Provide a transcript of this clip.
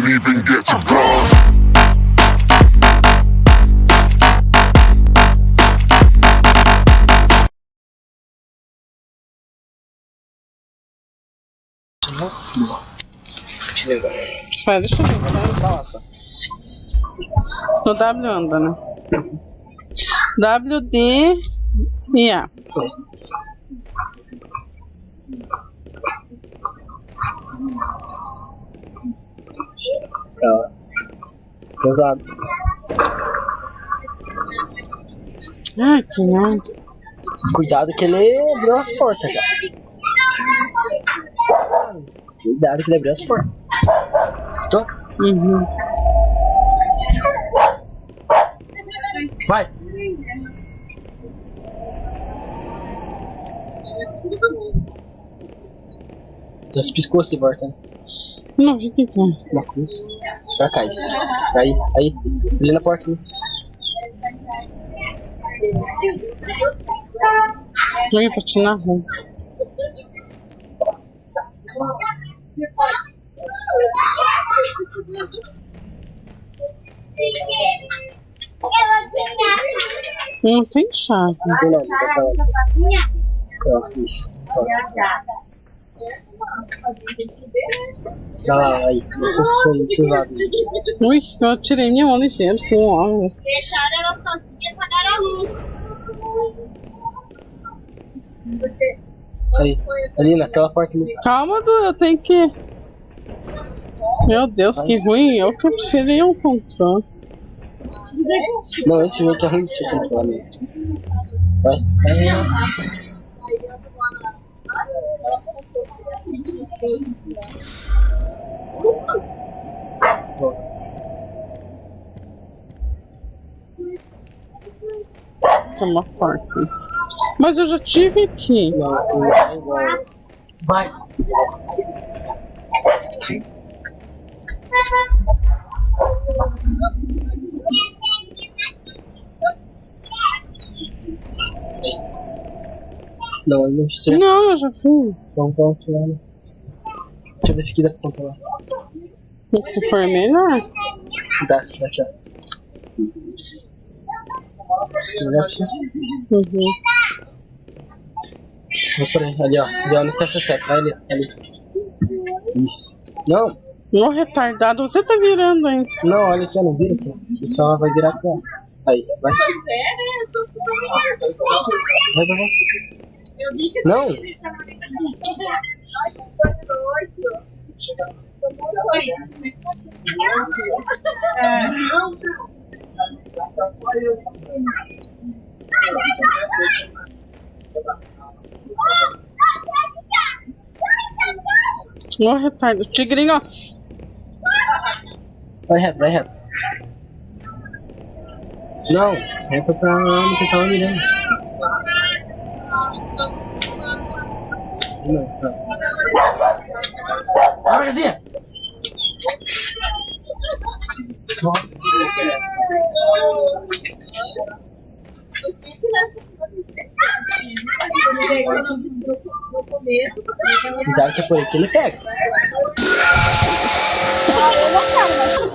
didn't even get to cross. Deixa eu lembrar. Vai, deixa eu ver. Nossa. No W anda, né? W, D e A. Tá. Dois lados. Ai, que merda. Cuidado que ele abriu as portas já. Cuidado que ele abriu as portas. Escutou? Uhum. Vai! Já se piscou esse volta, né? Não vi o que é. Uma cruz. Pra cá, isso. Aí, ali na porta. Né? Eu ia patinar na rua. Não tem chave. Não, não, não. Isso. Olha lá, aí. Esse lado. Ui, eu tirei minha mão ligeiro, que um homem. Deixaram ela sozinha, apagaram a luz. Aí, ali naquela porta ali. Calma, Du, eu tenho que... Meu Deus, que ruim. Eu que tirei um controle. Não, esse jogo que é ruim de ser controlar mesmo. Vai. Tem uma porta. Mas eu já tive aqui. Não, é igual. Vai. Não, eu não sei. Não, eu já fui. Vamos controlar. Deixa eu ver se aqui dá pra controlar. Se for melhor. Dá aqui, ó. Uhum. Vou por aí, ali ó. Ali ó, onde tá essa seta. Vai ali, ali. Isso. Não, Ô retardado, você tá virando aí. não, olha aqui, ó, não vira aqui. Ele só vai virar aqui, ó. Aí, vai. Vai. Não! Ô retardado, tigrinho. Vai reto. Não, reta pra onde que eu tava mirando. Não, tá. Vai, Brasinha! Cuidado que é por aqui ele pega. Eu não quero, mas